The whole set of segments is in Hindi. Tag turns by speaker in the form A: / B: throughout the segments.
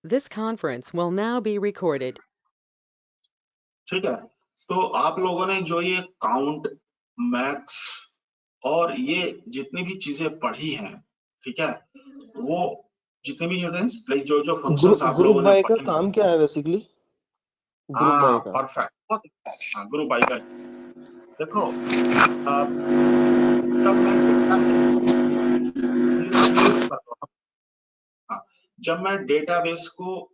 A: This conference will now be recorded.
B: ठीक है, तो आप लोगों ने जो ये काउंट, मैक्स और ये जितनी भी चीजें पढ़ी हैं, ठीक है, वो जितने भी लाइक जो फंक्शंस आप
C: ग्रुप
B: लोगों ने
C: बाय का
B: पढ़े हैं,
C: काम क्या है बेसिकली? ग्रुप
B: हाँ
C: बाय का
B: परफेक्ट, बहुत अच्छा। ग्रुप बाय का देखो, जब मैं डेटाबेस को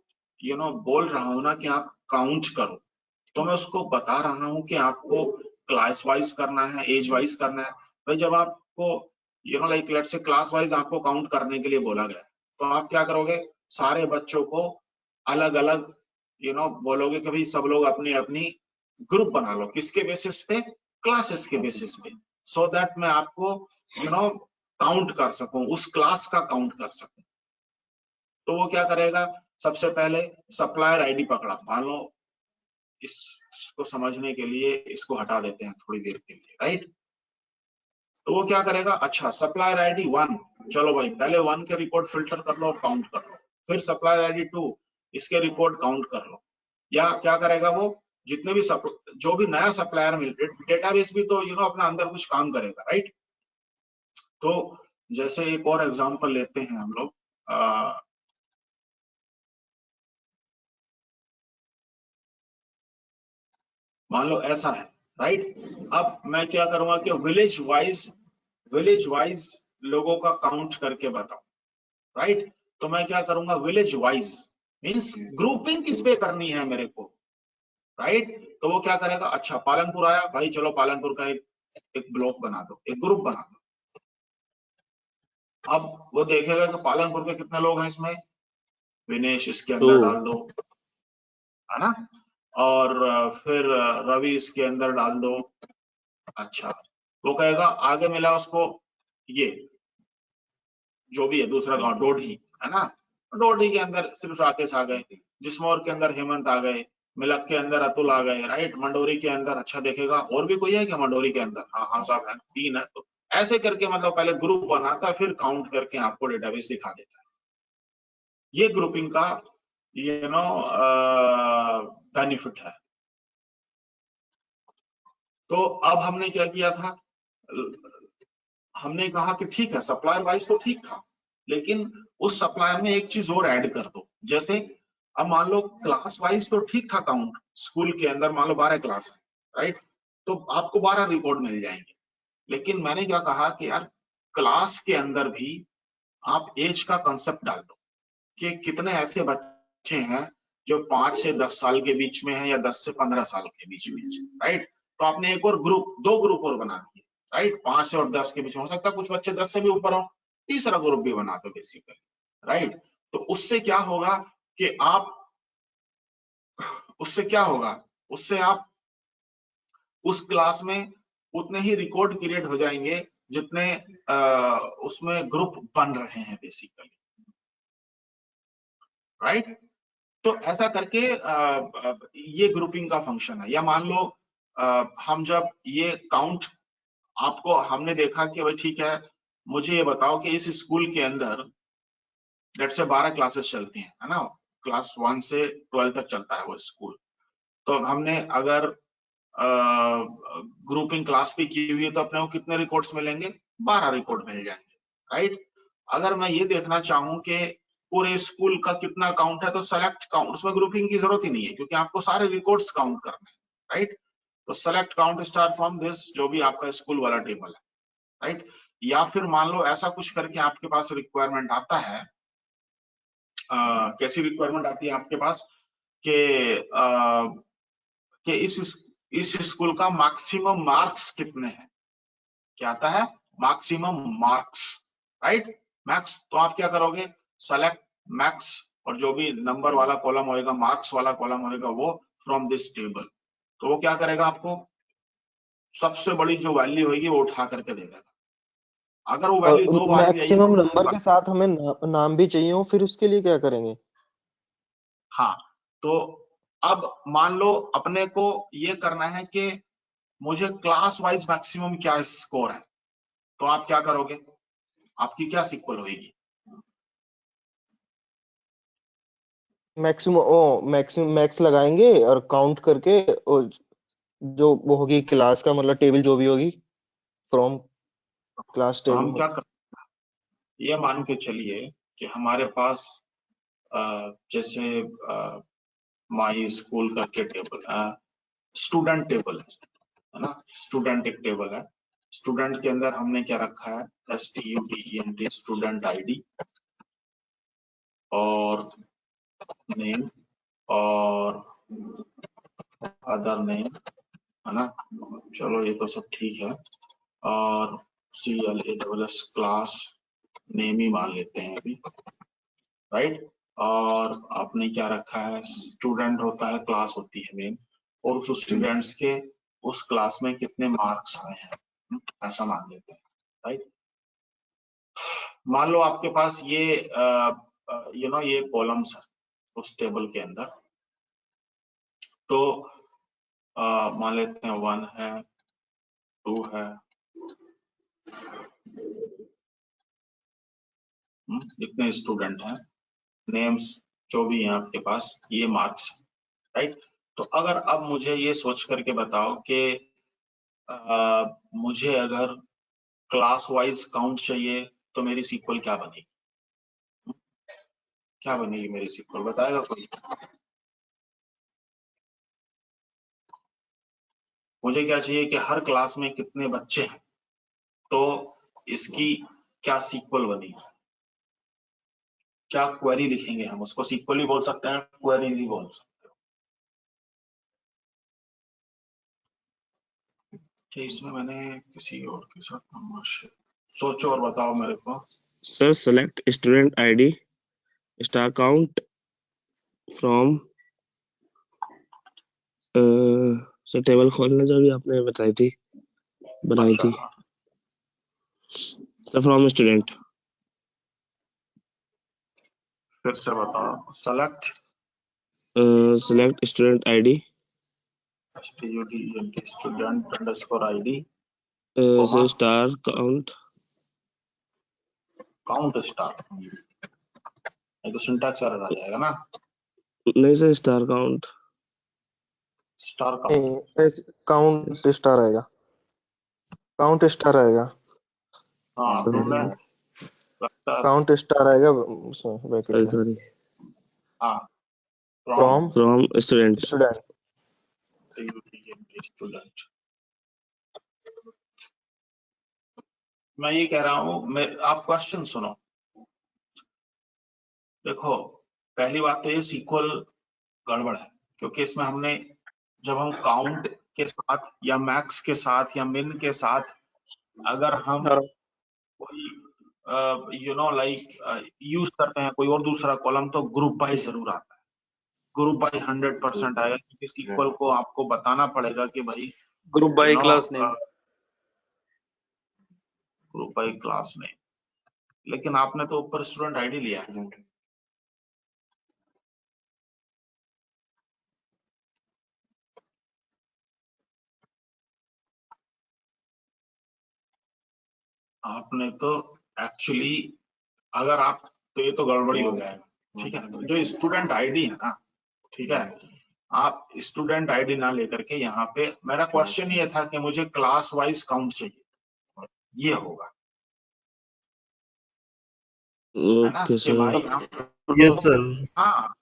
B: बोल रहा हूँ ना कि आप काउंट करो, तो मैं उसको बता रहा हूँ कि आपको क्लास वाइज करना है, एज वाइज करना है। भाई जब आपको like let's say class wise आपको काउंट करने के लिए बोला गया, तो आप क्या करोगे, सारे बच्चों को अलग अलग बोलोगे कि भाई सब लोग अपनी अपनी ग्रुप बना लो, किसके बेसिस पे, क्लासेस के बेसिस पे, सो दैट मैं आपको काउंट कर सकूं, उस क्लास का काउंट कर सकूं। तो वो क्या करेगा, सबसे पहले सप्लायर आईडी पकड़ा, मान लो इसको समझने के लिए इसको हटा देते हैं थोड़ी देर के लिए, राइट। तो वो क्या करेगा, अच्छा सप्लायर आईडी 1, चलो भाई पहले 1 के रिकॉर्ड फिल्टर कर लो और काउंट कर लो, फिर सप्लायर आईडी 2, इसके रिकॉर्ड काउंट कर लो। या क्या करेगा वो, जितने भी जो भी नया सप्लायर मिल, डेटाबेस भी तो अपना अंदर कुछ काम करेगा, राइट। तो जैसे एक और एग्जांपल लेते हैं हम लोग, मान लो ऐसा है, राइट। अब मैं क्या करूंगा कि विलेज वाइज लोगों का काउंट करके बताऊं, राइट। तो मैं क्या करूंगा, विलेज वाइज मींस ग्रुपिंग किस पे करनी है मेरे को, राइट। तो वो क्या करेगा, अच्छा पालनपुर आया, भाई चलो पालनपुर का एक ब्लॉक बना दो, एक ग्रुप बना दो। अब वो देखेगा कि पालनपुर के कितने लोग हैं इसमें, विनेश इसके अंदर डाल दो, है ना, और फिर रवि इसके अंदर डाल दो। अच्छा वो कहेगा आगे मिला उसको ये जो भी है दूसरा गांव डोडी, है ना, डोडी के अंदर सिर्फ राकेश आ गए, जिस्मौर के अंदर हेमंत आ गए, मिलक के अंदर अतुल आ गए, राइट। मंडोरी के अंदर, अच्छा देखेगा और भी कोई है क्या मंडोरी के अंदर, हाँ हाँ सब है, 3 है। तो ऐसे करके मतलब पहले ग्रुप बनाता है, फिर काउंट करके आपको डेटाबेस दिखा देता है। ये ग्रुपिंग का बेनिफिट है। तो अब हमने क्या किया था, हमने कहा कि ठीक है सप्लायर वाइज तो ठीक था, लेकिन उस सप्लायर में एक चीज और ऐड कर दो। जैसे अब मान लो क्लास वाइज तो ठीक था काउंट, स्कूल के अंदर मान लो 12 क्लास है, राइट, तो आपको 12 रिकॉर्ड मिल जाएंगे। लेकिन मैंने क्या कहा कि यार क्लास के अंदर भी आप एज का कंसेप्ट डाल दो कि कितने ऐसे बच्चे हैं जो 5 से 10 साल के बीच में है या 10 से 15 साल के बीच में, राइट। तो आपने एक और ग्रुप, 2 ग्रुप और बना दिए, राइट, 5 से और 10 के बीच में, हो सकता है कुछ बच्चे 10 से भी ऊपर हो, तीसरा ग्रुप भी बना दो बेसिकली, राइट। तो उससे क्या होगा कि उससे आप उस क्लास में उतने ही रिकॉर्ड क्रिएट हो जाएंगे जितने उसमें ग्रुप बन रहे हैं बेसिकली, राइट। तो ऐसा करके ये ग्रुपिंग का फंक्शन है। या मान लो हम जब ये काउंट, आपको हमने देखा कि भाई ठीक है मुझे ये बताओ कि इस स्कूल के अंदर लेट से 12 क्लासेस चलती हैं, है ना, क्लास 1 से 12 तक चलता है वो स्कूल। तो हमने अगर ग्रुपिंग क्लास भी की हुई है तो अपने को कितने रिकॉर्ड्स मिलेंगे, 12 रिकॉर्ड मिल जाएंगे, राइट। अगर मैं ये देखना चाहूं कि पूरे स्कूल का कितना काउंट है, तो सेलेक्ट काउंट, उसमें ग्रुपिंग की जरूरत ही नहीं है क्योंकि आपको सारे रिकॉर्ड्स काउंट करने हैं, राइट। तो select count star from this, जो भी आपका स्कूल वाला टेबल है, राइट। या फिर मान लो ऐसा कुछ करके आपके पास रिक्वायरमेंट आता है, कैसी रिक्वायरमेंट आती है आपके पास कि इस स्कूल का मैक्सिमम मार्क्स कितने हैं, क्या आता है, मैक्सिमम मार्क्स, राइट, मैक्स। तो आप क्या करोगे, सेलेक्ट मैक्स, और जो भी नंबर वाला कॉलम होएगा, मार्क्स वाला कॉलम होएगा, वो फ्रॉम दिस टेबल। तो वो क्या करेगा, आपको सबसे बड़ी जो वैल्यू होगी वो उठा करके दे देगा। अगर वो वैल्यू 2 बार भी आई है,
C: मैक्सिमम नंबर के साथ हमें नाम भी चाहिए हो, फिर उसके लिए क्या करेंगे?
B: हाँ, तो अब मान लो अपने को ये करना है कि मुझे क्लास वाइज मैक्सिमम क्या स्कोर है, तो आप क्या करोगे, आपकी क्या सिक्वल होगी,
C: मैक्सिमम मैक्स लगाएंगे और काउंट करके जो वो होगी क्लास का मतलब टेबल जो भी होगी फ्रॉम क्लास
B: तो हम
C: टेबल।
B: क्या कर, ये मान के चलिए कि हमारे पास जैसे माई स्कूल करके टेबल स्टूडेंट टेबल है ना, स्टूडेंट एक टेबल है। स्टूडेंट के अंदर हमने क्या रखा है, STUDENT स्टूडेंट आईडी और नेम और अदर नेम, है ना। चलो ये तो सब ठीक है। और CLASS क्लास नेम ही मान लेते हैं अभी, राइट। और आपने क्या रखा है, स्टूडेंट होता है, क्लास होती है मेन, और उस स्टूडेंट्स के उस क्लास में कितने मार्क्स आए हैं, ऐसा मान लेते हैं, राइट। मान लो आपके पास ये ये कॉलम्स है उस टेबल के अंदर, तो मान लेते हैं 1 है, 2 है, इतने स्टूडेंट हैं, नेम्स जो भी हैं आपके पास, ये मार्क्स, राइट। तो अगर अब मुझे ये सोच करके बताओ कि मुझे अगर क्लास वाइज काउंट चाहिए तो मेरी सीक्वल क्या बनेगी, क्या बनेगी मेरी सीक्वल, बताएगा कोई। मुझे क्या चाहिए कि हर क्लास में कितने बच्चे हैं, तो इसकी क्या सीक्वल बनेगी, क्या क्वेरी लिखेंगे हम, उसको सीक्वल भी बोल सकते हैं, क्वेरी भी बोल सकते हो। कि इसमें मैंने किसी और के साथ नंबर सोचो और बताओ मेरे को।
D: Sir select student ID star count from sir table खोलना जो भी आपने बनाई थी
B: अच्छा,
D: सर फ्रॉम स्टूडेंट।
B: फिर से बताओ, select
D: select student ID
B: STUDENT student underscore ID
D: sir star count
B: count star, ये तो सिंटैक्स एरर आ जाएगा ना,
D: नहीं sir star count
B: star count.
C: Count star आएगा, काउंट स्टार आएगा,
B: हाँ तुमने लगता है,
C: काउंट स्टार आएगा उसमें ब्रैकेट में
D: सॉरी
B: हाँ
C: from
D: from student.
C: Student.
B: Student. मैं ये कह रहा हूँ, मैं आप क्वेश्चन सुनो। देखो, पहली बात तो ये सीक्वल गड़बड़ है, क्योंकि इसमें हमने जब हम काउंट के साथ या मैक्स के साथ या मिन के साथ अगर हम कोई लाइक यूज करते हैं कोई और दूसरा कॉलम, तो ग्रुप बाय जरूर आता है, ग्रुप बाय 100% आएगा, क्योंकि सीक्वल को आपको बताना पड़ेगा कि भाई
E: group by class name,
B: group by class name. लेकिन आपने तो ऊपर स्टूडेंट आईडी लिया है, आपने तो एक्चुअली, अगर आप, तो ये तो गड़बड़ी हो जाएगा, ठीक है। जो स्टूडेंट आईडी है ना, ठीक है, आप स्टूडेंट आईडी ना लेकर के यहाँ पे, मेरा क्वेश्चन ये था कि मुझे क्लास वाइज काउंट चाहिए, ये होगा, है ना,
D: ओके
B: कि
D: सर।
B: भाई
E: यस सर।
B: हाँ,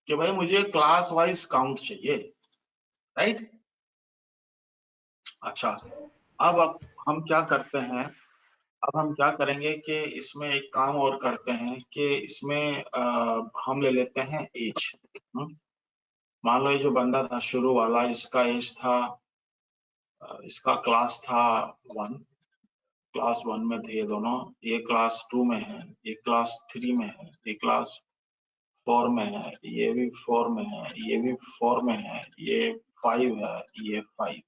B: कि भाई मुझे क्लास वाइज काउंट चाहिए, राइट। अच्छा, अब हम क्या करते हैं, अब हम क्या करेंगे कि इसमें एक काम और करते हैं कि इसमें हम ले लेते हैं एज। मान लो ये जो बंदा था शुरू वाला, इसका एज था, इसका क्लास था 1, क्लास 1 में थे ये दोनों, ये क्लास 2 में है, ये क्लास 3 में है, ये क्लास 4 में है, ये भी 4 में है, ये भी 4 में है, ये 5 है, ये 5।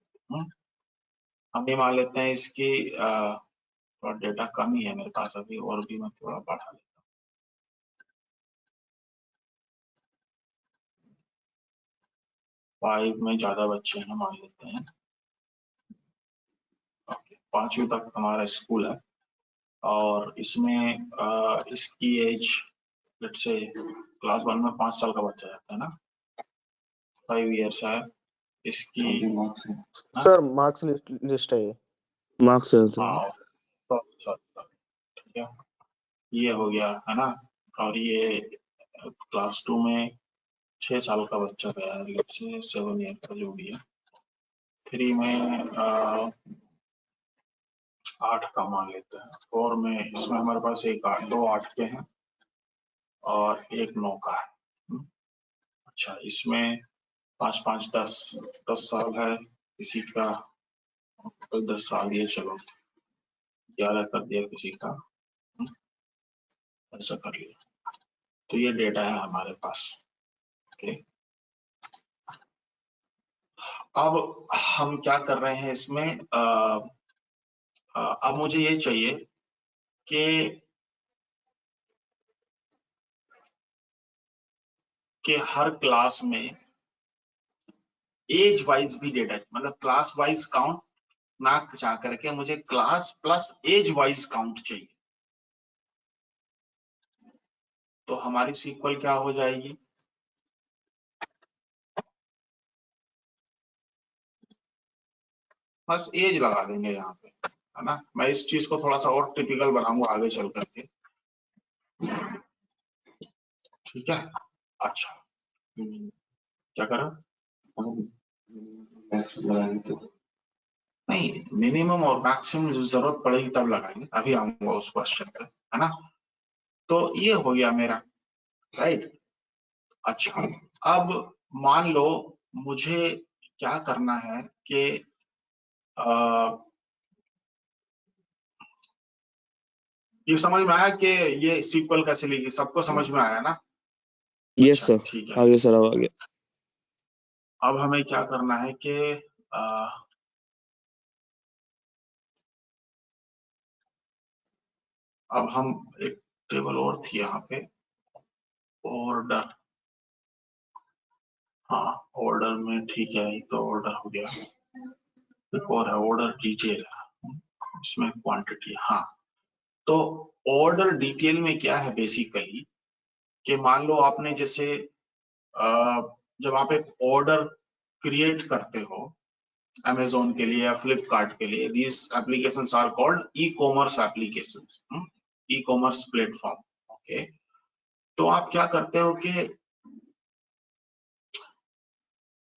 B: हम ये मान लेते हैं इसकी थोड़ा डेटा कम ही है मेरे पास अभी, और भी मैं थोड़ा बढ़ा लेता हूँ। 5 में ज्यादा बच्चे हैं, मान लेते हैं। ओके, 5वीं तक हमारा स्कूल है, और इसमें इसकी एज लेट्स से क्लास 1 में 5 साल का बच्चा जाता है ना, 5 years है इसकी।
C: सर मार्क्स लिस्ट है ये।
D: मार्क्स है सर।
B: हाँ ठीक है, ये हो गया है ना। और ये क्लास 2 में 6 साल का बच्चा गया है, 7 ईयर का जो भी है। 3 में 8 का मान लेते हैं। 4 में इसमें हमारे पास दो 8 के हैं और एक 9 का है। अच्छा, इसमें 5 5 10 साल है किसी का, 10 साल ये, चलो 11 कर दिया किसी का, ऐसा कर लिया। तो ये डेटा है हमारे पास। ओके, अब हम क्या कर रहे हैं इसमें, अब मुझे ये चाहिए कि हर क्लास में एज वाइज भी डेटा, मतलब क्लास वाइज काउंट ना जा करके मुझे class plus age wise count चाहिए। तो हमारी सीक्वल क्या हो जाएगी, बस एज लगा देंगे यहाँ पे, है ना। मैं इस चीज को थोड़ा सा और टिपिकल बनाऊंगा आगे चल करके, ठीक है। अच्छा, क्या कर रहा हूं? नहीं, मिनिमम और मैक्सिमम जरूरत पड़ेगी तब लगाएंगे, अभी आऊंगा उस क्वेश्चन पे, है ना। तो ये हो गया मेरा, राइट। अच्छा, अब मान लो मुझे क्या करना है कि ये समझ में आया कि ये सीक्वल कैसे लिखी, सबको समझ में आया ना।
D: यस
B: अच्छा,
D: सर,
B: ठीक है।
D: आगे सर, अब आगे।
B: अब हमें क्या करना है कि अब हम एक टेबल और थी यहाँ पे, ऑर्डर। हाँ, ऑर्डर में ठीक है, तो ऑर्डर हो गया। एक और है ऑर्डर डिटेल, इसमें क्वांटिटी। हाँ, तो ऑर्डर डिटेल में क्या है बेसिकली कि मान लो आपने जैसे जब आप एक ऑर्डर क्रिएट करते हो अमेजोन के लिए या फ्लिपकार्ट के लिए, these applications are called e commerce applications, e commerce platform. Okay, तो आप क्या करते हो कि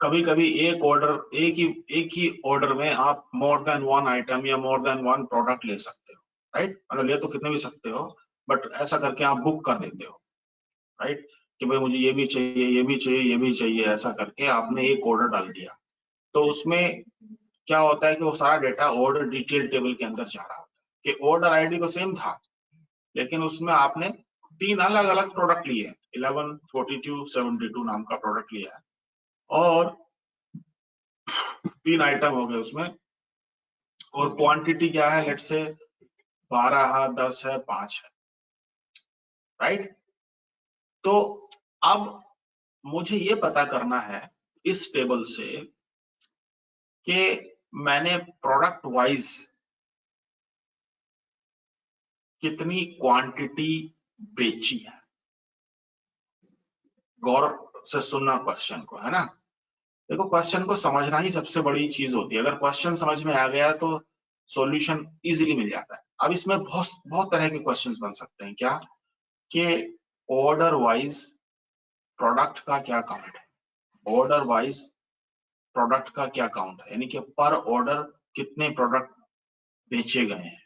B: कभी कभी एक ही ऑर्डर में आप मोर देन वन आइटम या मोर देन वन प्रोडक्ट ले सकते हो, राइट। मतलब ले तो कितने भी सकते हो, बट ऐसा करके आप बुक कर देते हो, राइट, कि भाई मुझे ये भी चाहिए, ये भी चाहिए, ये भी चाहिए, ऐसा करके आपने एक ऑर्डर डाल दिया। तो उसमें क्या होता है कि वो सारा डेटा ऑर्डर डिटेल टेबल के अंदर जा रहा होता है कि ऑर्डर आईडी तो सेम था, लेकिन उसमें आपने 3 अलग अलग प्रोडक्ट लिए, 11, 42, 72 नाम का प्रोडक्ट लिया है, और 3 आइटम हो गए उसमें, और क्वांटिटी क्या है, लेट से 12 है, 10 है, 5 है, राइट। तो अब मुझे ये पता करना है इस टेबल से कि मैंने प्रोडक्ट वाइज कितनी क्वांटिटी बेची है। गौर से सुनना क्वेश्चन को, है ना। देखो, क्वेश्चन को समझना ही सबसे बड़ी चीज होती है। अगर क्वेश्चन समझ में आ गया तो सॉल्यूशन इजीली मिल जाता है। अब इसमें बहुत बहुत तरह के क्वेश्चंस बन सकते हैं, क्या कि ऑर्डर वाइज प्रोडक्ट का क्या काउंट है, ऑर्डर वाइज प्रोडक्ट का क्या काउंट है, यानी कि पर ऑर्डर कितने प्रोडक्ट बेचे गए हैं,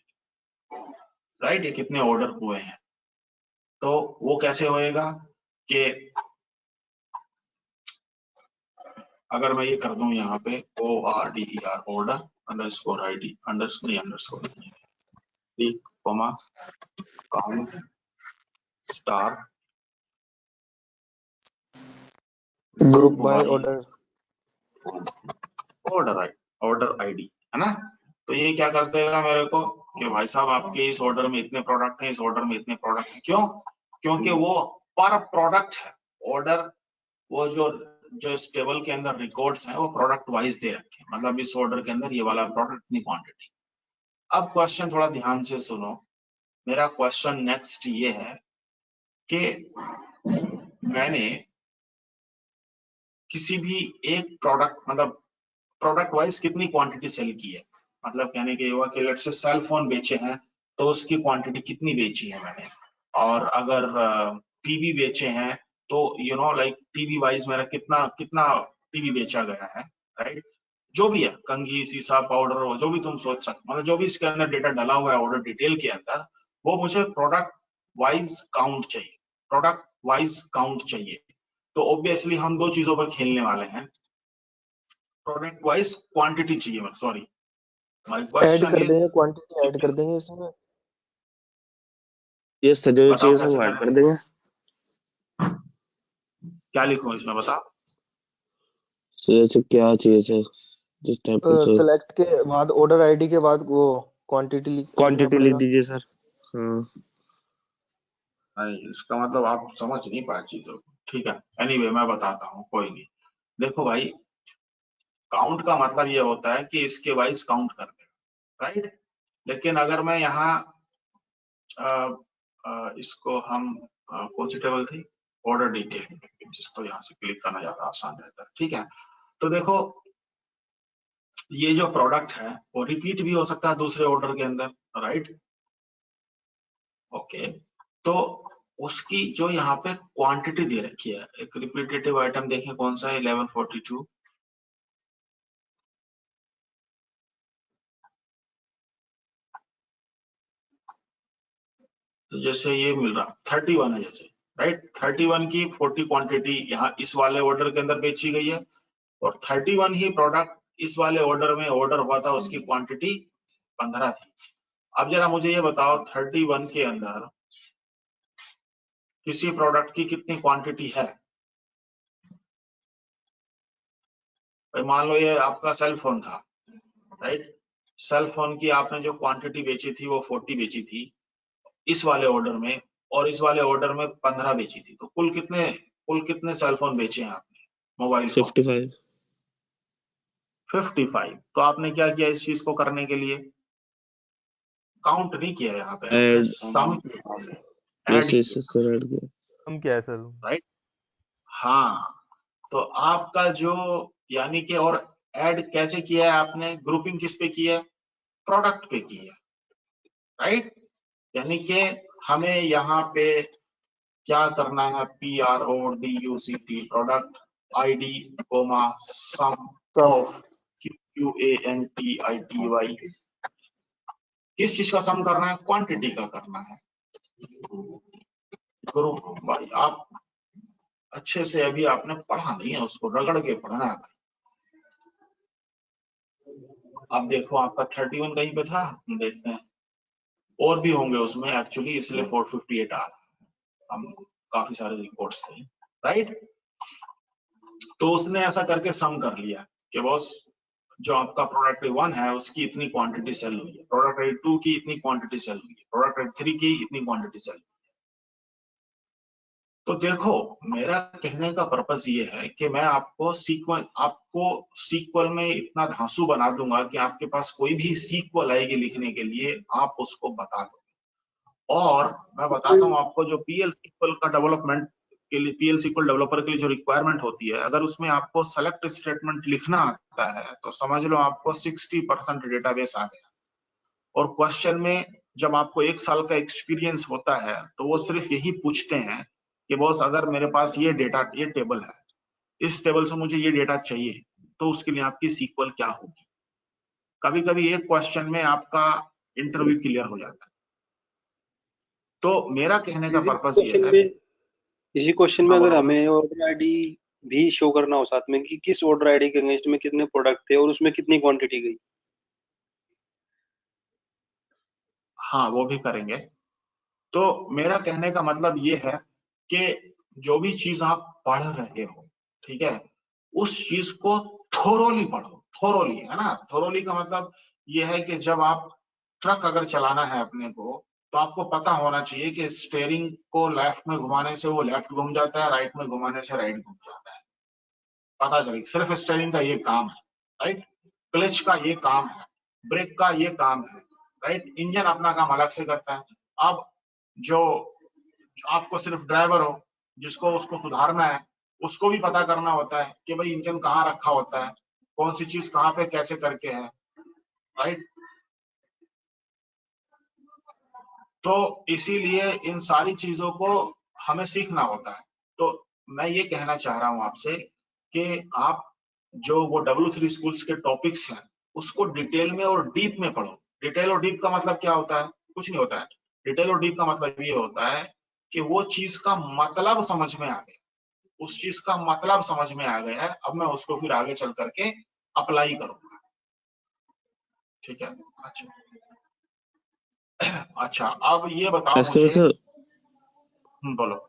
B: राइट, ये कितने ऑर्डर हुए हैं। तो वो कैसे होएगा कि अगर मैं ये कर दूं यहाँ पे ORDER order underscore ID underscore comma count star
C: group by order
B: ID, है ना। तो ये क्या कर देगा मेरे को कि भाई साहब आपके इस ऑर्डर में इतने प्रोडक्ट हैं, इस ऑर्डर में इतने प्रोडक्ट हैं। क्यों? क्योंकि वो पर प्रोडक्ट है ऑर्डर, वो जो इस टेबल के अंदर रिकॉर्ड्स हैं वो प्रोडक्ट वाइज दे रखे हैं, मतलब इस ऑर्डर के अंदर ये वाला प्रोडक्ट इतनी क्वांटिटी। अब क्वेश्चन थोड़ा ध्यान से सुनो, मेरा क्वेश्चन नेक्स्ट ये है कि मैंने किसी भी एक प्रोडक्ट मतलब प्रोडक्ट वाइज कितनी क्वांटिटी सेल की है, मतलब कहने के हुआ कि लेट्स से सेल फोन बेचे हैं तो उसकी क्वांटिटी कितनी बेची है मैंने, और अगर टीवी बेचे हैं तो लाइक टीवी वाइज मेरा कितना कितना टीवी बेचा गया है, राइट। जो भी है, कंघी, शीशा, पाउडर, जो भी तुम सोच सकते, मतलब जो भी इसके अंदर डेटा डाला हुआ है ऑर्डर डिटेल के अंदर, वो मुझे प्रोडक्ट वाइज काउंट चाहिए, प्रोडक्ट वाइज काउंट चाहिए। तो ऑब्वियसली हम दो चीजों पर खेलने वाले हैं, प्रोडक्ट वाइज क्वांटिटी चाहिए, सॉरी माय
C: ऐड
B: क्वेश्चन
C: कर
B: इज,
C: देंगे, क्वांटिटी ऐड कर देंगे इसमें।
D: ये सजा हुई
B: बताओ
D: चीज
B: कैसे
D: हम ऐड कर
B: करेंगे,
D: देंगे।
B: क्या लिखूं इसमें बताओ।
D: So, जैसे क्या चीज है, जिस टाइप का सर
C: सेलेक्ट के बाद ऑर्डर आईडी के बाद वो क्वांटिटी लिखना
D: क्वांटिटी लिख
C: पड़ेगा।
D: दीजिए सर। हाँ
B: नहीं, इसका मतलब आप समझ नहीं पाए चीजों को, ठीक है। एनीवे मैं बताता हूँ, कोई नहीं। देखो भाई, काउंट का मतलब ये होता है कि इसके वाइज काउंट कर दे, राइट। लेकिन अगर मैं यहाँ इसको हम कौन सी टेबल थी, ऑर्डर डिटेल, तो यहाँ से क्लिक करना ज्यादा आसान रहता है, ठीक है। तो देखो, ये जो प्रोडक्ट है वो रिपीट भी हो सकता है दूसरे ऑर्डर के अंदर, राइट। ओके, तो उसकी जो यहाँ पे क्वांटिटी दे रखी है, एक रिपीटेटिव आइटम देखें कौन सा है, 1142। तो जैसे ये मिल रहा 31 है जैसे, राइट। 31 की 40 क्वांटिटी यहाँ इस वाले ऑर्डर के अंदर बेची गई है, और 31 ही प्रोडक्ट इस वाले ऑर्डर में ऑर्डर हुआ था, उसकी क्वांटिटी 15 थी। अब जरा मुझे ये बताओ, 31 के अंदर किसी प्रोडक्ट की कितनी क्वांटिटी है। भाई मान लो ये आपका सेल फोन था, राइट। सेल फोन की आपने जो क्वांटिटी बेची थी वो 40 बेची थी इस वाले ऑर्डर में, और इस वाले ऑर्डर में 15 बेची थी, तो कुल कितने सेल फोन बेचे हैं आपने, मोबाइल फोन?
D: 55।
B: 55। तो आपने क्या किया इस चीज को करने के लिए, काउंट नहीं किया, यहाँ पे आपने
D: ऐड
B: सम किया,
D: यस
B: ऐड
D: यस
B: किया,
D: सर ऐड किया।
F: हम क्या है सर?
B: राइट। हाँ, तो आपका जो, यानी कि, और ऐड कैसे किया है आपने, ग्रुपिंग किस पे की है, प्रोडक्ट पे की है, राइट। यानी कि हमें यहाँ पे क्या करना है, PRODUCT, product ID comma sum of QUANTITY, किस चीज का सम करना है, क्वांटिटी का करना है, ग्रुप बाई। आप अच्छे से अभी आपने पढ़ा नहीं है, उसको रगड़ के पढ़ना है। अब देखो आपका 31 कहीं पे था, हम देखते हैं और भी होंगे उसमें एक्चुअली, इसलिए 458 आ रहा है, हम काफी सारे रिपोर्ट्स थे, राइट। तो उसने ऐसा करके सम कर लिया कि बॉस जो आपका प्रोडक्ट 1 है उसकी इतनी क्वांटिटी सेल हुई है, प्रोडक्ट 2 की इतनी क्वांटिटी सेल हुई है, प्रोडक्ट 3 की इतनी क्वांटिटी सेल हुई है। तो देखो, मेरा कहने का पर्पस ये है कि मैं आपको सीक्वल में इतना धांसू बना दूंगा कि आपके पास कोई भी सीक्वल आएगी लिखने के लिए आप उसको बता दो। और मैं बताता हूँ आपको, जो PL सीक्वल का डेवलपमेंट के लिए, PL सीक्वल डेवलपर के लिए जो रिक्वायरमेंट होती है, अगर उसमें आपको सेलेक्ट स्टेटमेंट लिखना आता है तो समझ लो आपको 60% डेटाबेस आ गया। और क्वेश्चन में जब आपको 1 साल का एक्सपीरियंस होता है तो वो सिर्फ यही पूछते हैं कि बॉस अगर मेरे पास ये डेटा, ये टेबल है, इस टेबल से मुझे ये डेटा चाहिए, तो उसके लिए आपकी सीक्वल क्या होगी। कभी कभी एक क्वेश्चन में आपका इंटरव्यू क्लियर हो जाता है। तो मेरा कहने का पर्पस ये है,
G: इसी क्वेश्चन में
B: हाँ
G: अगर
B: बोलो।
G: हमें ऑर्डर आईडी भी शो करना हो साथ में कि किस ऑर्डर आईडी के अगेंस्ट में कितने प्रोडक्ट थे और उसमें कितनी क्वांटिटी गई।
B: हाँ वो भी करेंगे। तो मेरा कहने का मतलब ये है कि जो भी चीज आप पढ़ रहे हो, ठीक है, उस चीज को थोरोली पढ़ो, थोरोली, है ना। थोरोली का मतलब ये है कि जब आप ट्रक अगर चलाना है अपने को, तो आपको पता होना चाहिए कि स्टेयरिंग को लेफ्ट में घुमाने से वो लेफ्ट घूम जाता है, राइट में घुमाने से राइट घूम जाता है, पता चले। सिर्फ स्टेयरिंग का ये काम है, राइट। क्लच का ये काम है, ब्रेक का ये काम है, राइट। इंजन अपना काम अलग से करता है। अब जो आपको सिर्फ ड्राइवर हो, जिसको उसको सुधारना है उसको भी पता करना होता है कि भाई इंजन कहाँ रखा होता है, कौन सी चीज कहाँ पे कैसे करके है, राइट। तो इसीलिए इन सारी चीजों को हमें सीखना होता है। तो मैं ये कहना चाह रहा हूं आपसे कि आप जो वो W3 स्कूल्स के टॉपिक्स हैं उसको डिटेल में और डीप में पढ़ो। डिटेल और डीप का मतलब क्या होता है? कुछ नहीं होता है। डिटेल और डीप का मतलब ये होता है कि वो चीज का मतलब समझ में आ गया, उस चीज का मतलब समझ में आ गया है, अब मैं उसको फिर आगे चल करके अप्लाई करूंगा। ठीक है, अच्छा अच्छा, अब ये बताओ
D: इसके
B: मुझे।
D: वजह से
B: बोलो।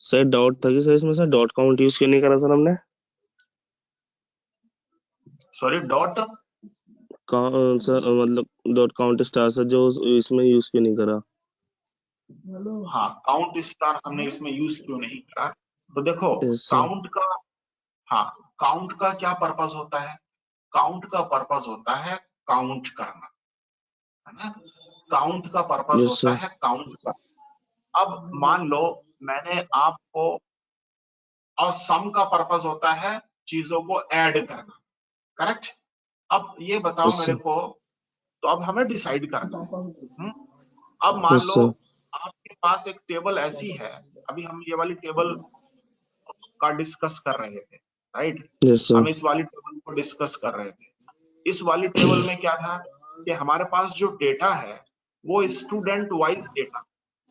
D: सर डाउट था कि सर इसमें सर डॉट काउंट यूज क्यों नहीं करा सर हमने?
B: सॉरी, डॉट
D: सर मतलब डॉट काउंट स्टार सर जो इसमें यूज क्यों नहीं करा?
B: हाँ, काउंट स्टार हमने इसमें यूज क्यों नहीं करा? तो देखो,
D: यस सर।
B: काउंट का, हाँ, काउंट का क्या पर्पस होता है? काउंट का पर्पस होता है काउंट करना, है ना। काउंट का पर्पस
D: यस
B: होता
D: सर।
B: है काउंट करना। अब मान लो मैंने आपको, और सम का पर्पस होता है चीजों को ऐड करना, करेक्ट। अब ये बताओ
D: यस
B: मेरे
D: सर।
B: को, तो अब हमें डिसाइड करना है। अब मान
D: यस
B: लो
D: सर।
B: आपके पास एक टेबल ऐसी है, अभी हम ये वाली टेबल का डिस्कस कर रहे थे, राइट।
D: यस
B: हम
D: सर।
B: इस वाली टेबल को डिस्कस कर रहे थे। इस वाली टेबल में क्या था कि हमारे पास जो डेटा है वो स्टूडेंट वाइज डेटा,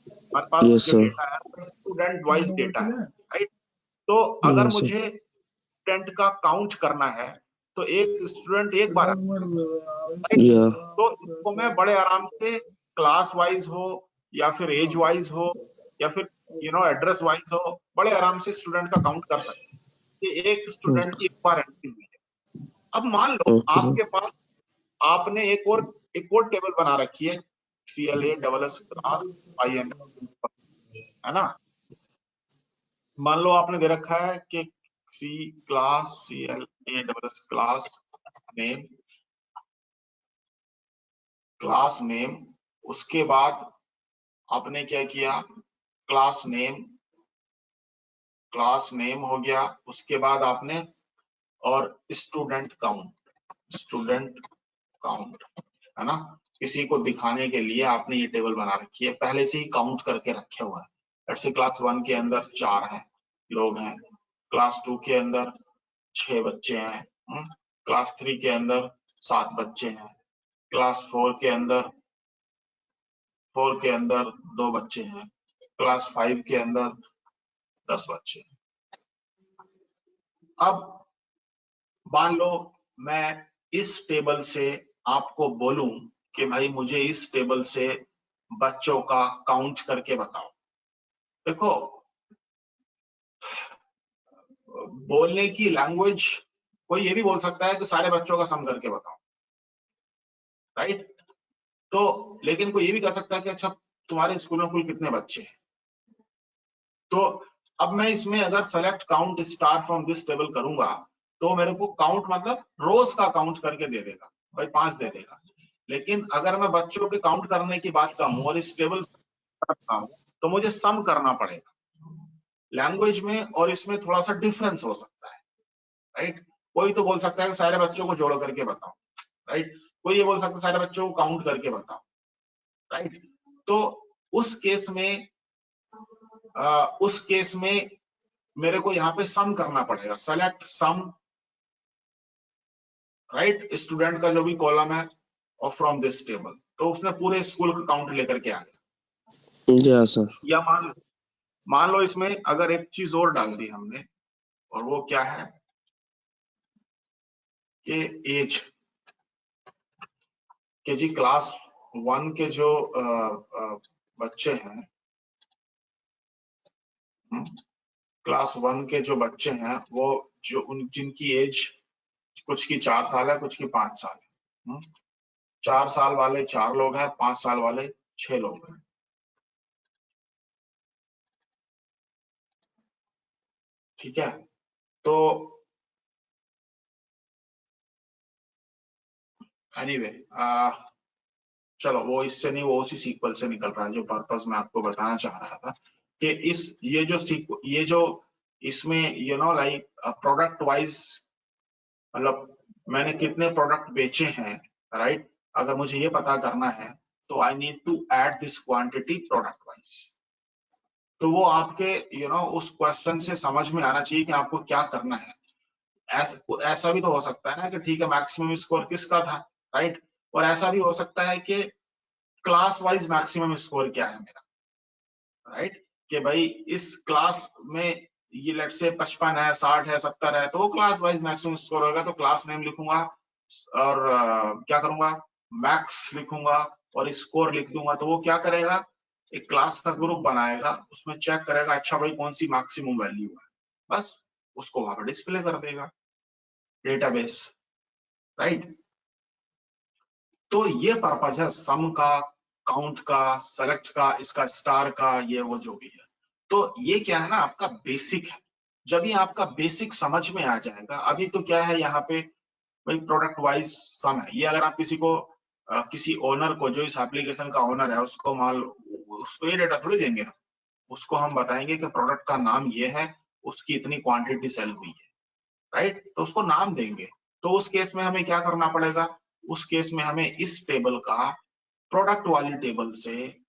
B: हमारे पास
D: यस
B: जो
D: सर।
B: डेटा है वो स्टूडेंट वाइज डेटा है, राइट। तो अगर
D: यस सर।
B: मुझे स्टूडेंट का काउंट करना है तो एक स्टूडेंट एक बार आता है, राइट।
D: या
B: तो इसको मैं बड़े आराम से क्लास वाइज हो या फिर एज वाइज हो या फिर एड्रेस वाइज हो, बड़े आराम से स्टूडेंट का काउंट कर सकते हैं कि एक स्टूडेंट की एक बार एंट्री हुई है। अब मान लो
D: ओके सर।
B: आपके पास, आपने एक और टेबल बना रखी है, CLA क्लास IN, है ना। मान लो आपने दे रखा है कि CLA नेम, क्लास नेम, उसके बाद आपने क्या किया, क्लास नेम हो गया, उसके बाद आपने और स्टूडेंट काउंट, है ना। किसी को दिखाने के लिए आपने ये टेबल बना रखी है, पहले से ही काउंट करके रखे हुआ है। जैसे क्लास 1 के अंदर 4 हैं लोग हैं, क्लास 2 के अंदर 6 बच्चे हैं, क्लास 3 के अंदर 7 बच्चे हैं, क्लास 4 के अंदर 2 बच्चे हैं, क्लास 5 के अंदर 10 बच्चे हैं। अब मान लो मैं इस टेबल से आपको बोलूं कि भाई मुझे इस टेबल से बच्चों का काउंट करके बताओ। देखो, बोलने की लैंग्वेज, कोई ये भी बोल सकता है कि सारे बच्चों का सम करके बताओ, राइट। तो लेकिन कोई ये भी कह सकता है कि अच्छा तुम्हारे स्कूल में कुल कितने बच्चे हैं। तो अब मैं इसमें अगर select count star from this table करूंगा तो मेरे को काउंट मतलब रोज का काउंट करके दे देगा, भाई 5 दे देगा। लेकिन अगर मैं बच्चों के काउंट करने की बात कहूं और इस टेबल रखता हूं तो मुझे सम करना पड़ेगा। लैंग्वेज में और इसमें थोड़ा सा डिफरेंस हो सकता है, राइट। कोई तो बोल सकता है कि सारे बच्चों को जोड़ करके बताओ, राइट। कोई ये बोल सकता है सारे बच्चों को काउंट करके बताओ, राइट। तो उस केस में मेरे को यहाँ पे सम करना पड़ेगा, सेलेक्ट सम, राइट, स्टूडेंट का जो भी कॉलम है और फ्रॉम दिस टेबल, तो उसने पूरे स्कूल का काउंट लेकर के आ गया।
D: या सर।
B: या मान लो इसमें अगर एक चीज और डाल दी हमने, और वो क्या है कि एज, कि जी क्लास 1 के जो बच्चे हैं, क्लास 1 के जो बच्चे हैं वो जो जिनकी एज कुछ की 4 साल है, कुछ की 5 साल है, 4 साल वाले 4 लोग हैं, 5 साल वाले 6 लोग हैं। ठीक है, तो एनीवे चलो वो इससे नहीं, वो उसी सीक्वल से निकल रहा है जो पर्पस मैं आपको बताना चाह रहा था। कि ये जो इसमें लाइक प्रोडक्ट वाइज, मतलब मैंने कितने प्रोडक्ट बेचे हैं, राइट, अगर मुझे ये पता करना है तो I need to add this quantity product wise. तो वो आपके उस क्वेश्चन से समझ में आना चाहिए कि आपको क्या करना है। ऐसा भी तो हो सकता है ना कि ठीक है मैक्सिमम स्कोर किसका था, राइट, और ऐसा भी हो सकता है कि क्लास वाइज मैक्सिमम स्कोर क्या है मेरा, राइट, कि भाई इस क्लास में ये लेट से 55 है, 60 है, 70 है, तो वो क्लास वाइज मैक्सिमम स्कोर होगा, तो क्लास नेम लिखूंगा और क्या करूंगा, मैक्स लिखूंगा और स्कोर लिख दूंगा। तो वो क्या करेगा, एक क्लास का ग्रुप बनाएगा, उसमें चेक करेगा अच्छा भाई कौन सी मैक्सिमम वैल्यू है, बस उसको वहां पर डिस्प्ले कर देगा डेटाबेस, राइट। तो ये पर्पज है सम का, काउंट का, सेलेक्ट का, इसका स्टार का, ये वो जो भी है। तो ये क्या है ना, आपका बेसिक है। जब ये आपका बेसिक समझ में आ जाएगा, अभी तो क्या है यहाँ पे भाई प्रोडक्ट वाइज सम है, ये अगर आप किसी को किसी ओनर को, जो इस एप्लीकेशन का ओनर है, उसको ये डेटा थोड़ी देंगे हम, उसको हम बताएंगे कि प्रोडक्ट का नाम ये है, उसकी इतनी क्वांटिटी सेल हुई है, राइट, तो उसको नाम देंगे। तो उस केस में हमें क्या करना पड़ेगा, उस केस में हमें इस टेबल का प्रोडक्ट वाली टेबल से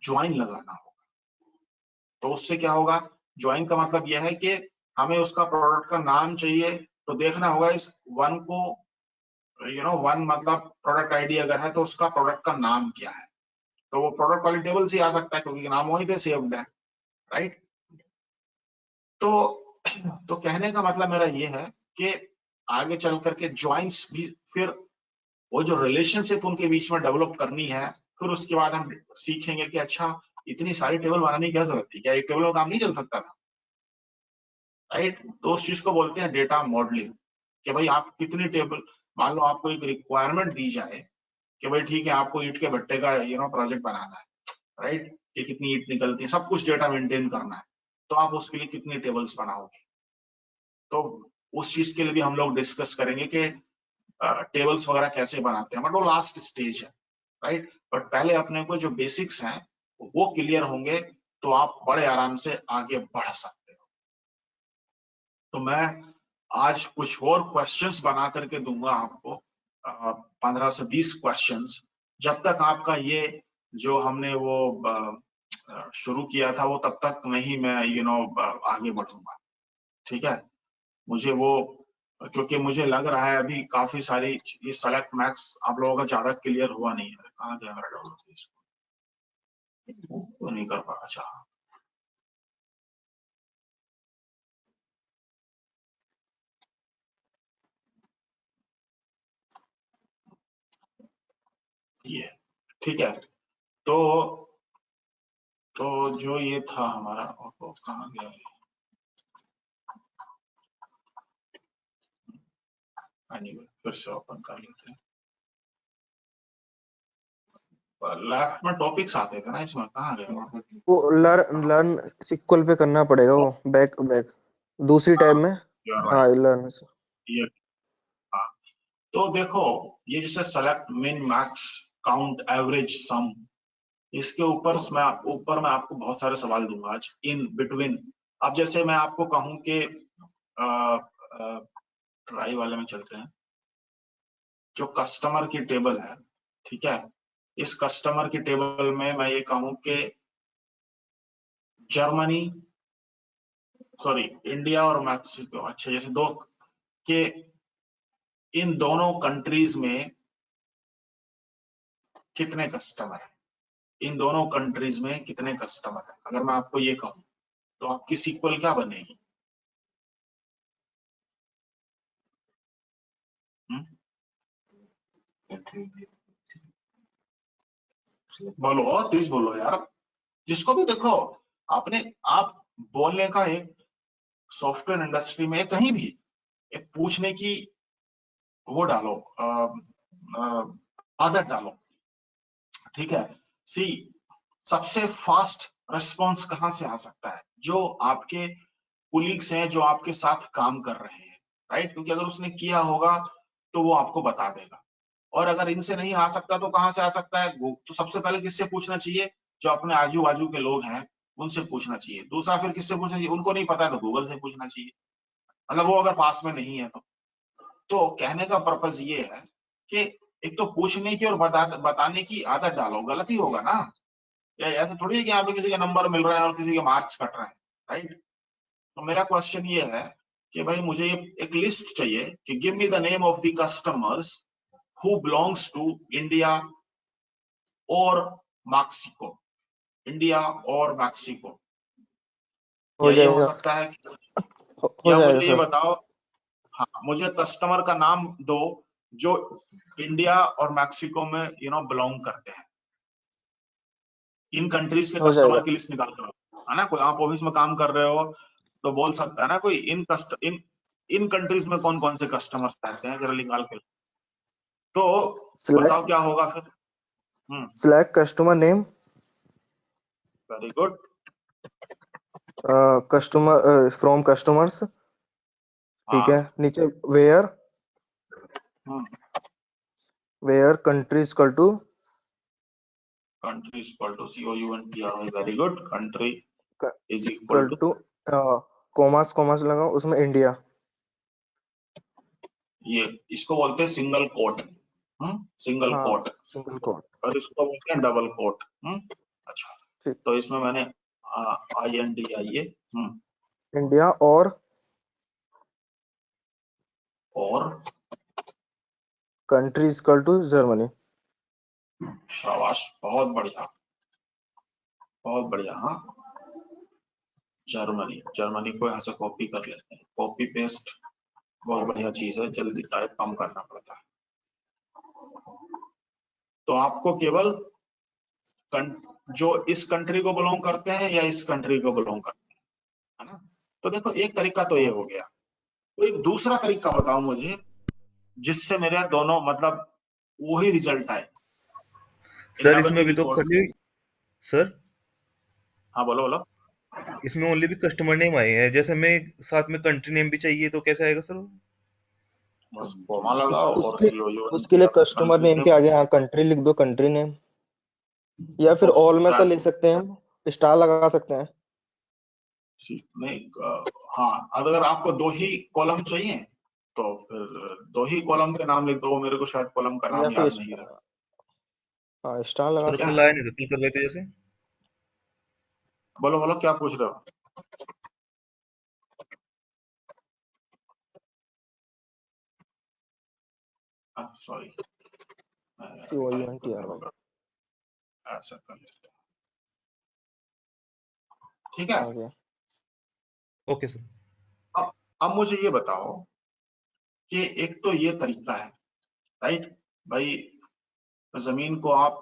B: ज्वाइन लगाना होगा। तो उससे क्या होगा, ज्वाइन का मतलब यह है कि हमें उसका प्रोडक्ट का नाम चाहिए, तो देखना होगा इस वन को, वन मतलब प्रोडक्ट आईडी अगर है तो उसका प्रोडक्ट का नाम क्या है, तो वो प्रोडक्ट वाली टेबल से आ सकता है क्योंकि नाम वहीं पे सेव्ड है, राइट। तो कहने का मतलब मेरा ये है कि आगे चल करके ज्वाइंट्स भी, फिर वो जो रिलेशनशिप उनके बीच में डेवलप करनी है, फिर उसके बाद हम सीखेंगे कि अच्छा इतनी सारी टेबल बनाने की क्या जरूरत थी, क्या एक टेबल में काम नहीं चल सकता था, राइट। तो उस चीज को बोलते हैं डेटा मॉडलिंग, कि भाई आप कितनी टेबल, मान लो आपको एक रिक्वायरमेंट दी जाए कि भाई ठीक है आपको ईंट के भट्टे का प्रोजेक्ट बनाना है, राइट, कि कितनी ईंट निकलती है, सब कुछ डेटा मेंटेन करना है, तो आप उसके लिए कितनी टेबल्स बनाओगे। तो उस चीज के लिए भी हम लोग डिस्कस करेंगे कि टेबल्स वगैरह कैसे बनाते हैं, बट वो लास्ट स्टेज है, राइट। बट पहले अपने को जो बेसिक्स हैं वो क्लियर होंगे तो आप बड़े आराम से आगे बढ़ सकते हो। तो मैं आज कुछ और क्वेश्चंस बना करके दूंगा आपको, 15 से 20 क्वेश्चंस, जब तक आपका ये जो हमने वो शुरू किया था वो तब तक नहीं मैं आगे बढ़ूंगा, ठीक है। मुझे वो, क्योंकि मुझे लग रहा है अभी काफी सारी ये सेलेक्ट मैक्स आप लोगों का ज्यादा क्लियर हुआ नहीं है। कहाँ गया मेरा डाउनलोड, इसको नहीं कर पा। अच्छा ये ठीक है। तो जो ये था हमारा, कहाँ गया है, फिर से ओपन कर लेते हैं। लेफ्ट में टॉपिक्स आते थे ना, इसमें कहाँ गया
C: वो लर्न सिक्वल पे करना पड़ेगा, वो बैक दूसरी टैब में। हाँ लर्न
B: ये हाँ। तो देखो ये जैसे सेलेक्ट, मिन, मैक्स, काउंट, एवरेज, सम, इसके ऊपर मैं आपको बहुत सारे सवाल दूंगा आज। इन बिटवीन, अब जैसे मैं आपको कहूं कि ट्राई वाले में चलते हैं, जो कस्टमर की टेबल है, ठीक है, इस कस्टमर की टेबल में मैं ये कहूं कि जर्मनी, सॉरी इंडिया और मैक्सिको, अच्छा जैसे दो के, इन दोनों कंट्रीज में कितने कस्टमर है, इन दोनों कंट्रीज में कितने कस्टमर है, अगर मैं आपको ये कहूं तो आपकी सीक्वल क्या बनेगी? बोलो और तेज बोलो यार, जिसको भी देखो, आप बोलने का एक सॉफ्टवेयर इंडस्ट्री में कहीं भी एक पूछने की वो डालो, आदत डालो, ठीक है। सी, सबसे फास्ट रिस्पॉन्स कहां से आ सकता है? जो आपके कुलीग्स हैं, जो आपके साथ काम कर रहे हैं, राइट, क्योंकि अगर उसने किया होगा तो वो आपको बता देगा। और अगर इनसे नहीं आ सकता तो कहां से आ सकता है? तो सबसे पहले किससे पूछना चाहिए? जो अपने आजू बाजू के लोग हैं उनसे पूछना चाहिए। दूसरा फिर किससे पूछना चाहिए, उनको नहीं पता है तो गूगल से पूछना चाहिए, मतलब वो अगर पास में नहीं है तो कहने का पर्पज ये है कि एक तो पूछने की और बताने की आदत डालो, गलत ही होगा ना। या ऐसा थोड़ी है कि यहाँ पे किसी के नंबर मिल रहे हैं और किसी के मार्क्स कट रहे हैं, राइट। तो मेरा क्वेश्चन ये है कि भाई मुझे एक लिस्ट चाहिए कि give me the name of the customers who belongs to India और मैक्सिको, इंडिया और मैक्सिको।
C: हो
B: या ये हो
C: जाएगा,
B: सकता है,
C: हो
B: या
C: जाएगा
B: मुझे ये
C: सर।
B: बताओ, हाँ मुझे कस्टमर का नाम दो जो इंडिया और मैक्सिको में बिलोंग करते हैं। इन कंट्रीज के
C: हो
B: कस्टमर
C: जाएगा।
B: की लिस्ट निकाल कर, है ना। कोई आप ऑफिस में काम कर रहे हो तो बोल सकता है ना कोई, इन कंट्रीज में कौन कौन से कस्टमर्स रहते हैं, जरा निकाल के। तो बताओ क्या होगा फिर।
C: Select customer name,
B: very good.
C: Customer from customers, ठीक है। नीचे where country equal to
B: country equal to COUNTRY, very good. Country is
C: equal
B: equal
C: to commas लगाओ, उसमें इंडिया।
B: ये इसको बोलते हैं सिंगल कोट, सिंगल
C: हाँ,
B: कोट,
C: सिंगल कोट,
B: और इसको बोलते हैं डबल कोट। अच्छा,
C: ठीक।
B: तो इसमें मैंने IND आइए,
C: इंडिया और कंट्री इक्वल टू जर्मनी।
B: शाबाश, बहुत बढ़िया, बहुत बढ़िया। हाँ, जर्मनी को यहाँ से कॉपी कर लेते हैं, कॉपी पेस्ट बहुत बढ़िया चीज है, जल्दी टाइप कम करना पड़ता है। तो आपको केवल जो इस कंट्री को बिलोंग करते हैं या इस कंट्री को बिलोंग करते हैं, है ना। तो देखो एक तरीका तो ये हो गया, तो एक दूसरा तरीका बताओ मुझे जिससे मेरे दोनों मतलब वही रिजल्ट आए।
E: सर
B: 11
E: इसमें भी तो
B: रिकॉर्ड।
E: खाली सर
B: हाँ बोलो बोलो।
E: इसमें ओनली भी कस्टमर नेम आए हैं, जैसे हमें साथ में कंट्री नेम भी चाहिए तो कैसे आएगा सर?
B: बस कॉमा लगाओ और
C: उसके लिए कस्टमर
B: कंट्री
C: नेम के
B: नेम।
C: आगे हाँ कंट्री लिख दो, कंट्री नेम। या फिर ऑल में से ले सकते हैं हम, स्टार लगा सकते हैं।
B: नहीं, हाँ अगर आपको दो ही कॉलम चाहिए तो फिर दो ही कॉलम के नाम लिख दो, मेरे को शायद कॉलम का
C: या
B: नाम
C: फिर
B: याद नहीं रहा।
C: हाँ, स्टार लगा
E: सर
B: क्या
E: अपने
C: सकते हैं।
E: लाइन है तो कर देते जैसे।
B: बोलो बोलो, क्या पूछ रहे हो। Sorry,
C: COUNTRY।
B: ऐसा कर लेते हैं, ठीक है।
E: Okay sir.
B: अब मुझे ये बताओ कि एक तो ये तरीका है, राइट भाई, जमीन को आप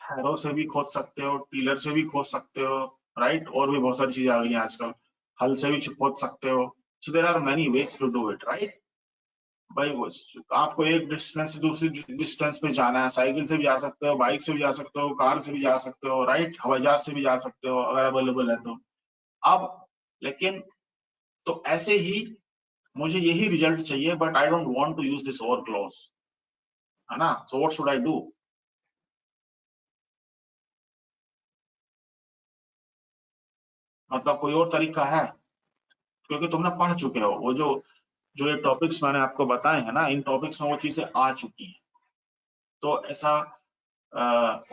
B: हैरो से भी खोद सकते हो, टीलर से भी खोद सकते हो, राइट, और भी बहुत सारी चीजें आ गई हैं आजकल, हल से भी खोद सकते हो। So there are many ways to do it, right भाई। वो आपको एक डिस्टेंस से दूसरी डिस्टेंस पे जाना है, साइकिल से भी जा सकते हो, बाइक से भी जा सकते हो, कार से भी जा सकते हो, राइट, हवाई जहाज से भी जा सकते हो अगर अवेलेबल है तो। अब लेकिन तो ऐसे ही मुझे यही रिजल्ट चाहिए, but I don't want to use this और क्लॉज, है ना। So what should I do. मतलब कोई और तरीका है, क्योंकि तुमने पढ़ चुके हो वो जो जो ये टॉपिक्स मैंने आपको बताए हैं ना, इन टॉपिक्स में वो चीजें आ चुकी हैं। तो ऐसा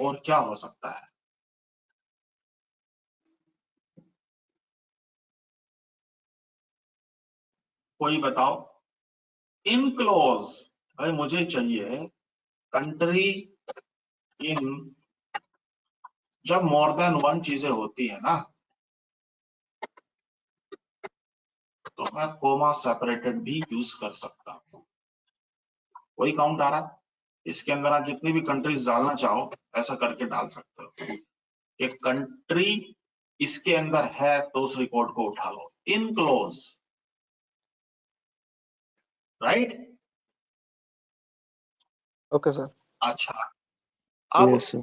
B: और क्या हो सकता है। कोई बताओ। इन क्लोज, भाई मुझे चाहिए कंट्री इन, जब मोर देन वन चीजें होती है ना तो मैं कोमा सेपरेटेड भी यूज कर सकता हूं। वही काउंट आ रहा है, इसके अंदर आप जितनी भी कंट्रीज डालना चाहो ऐसा करके डाल सकते हो। एक कंट्री इसके अंदर है तो उस रिकॉर्ड को उठा लो, in close, right.
C: Okay sir.
B: अच्छा, अब
D: यस सर।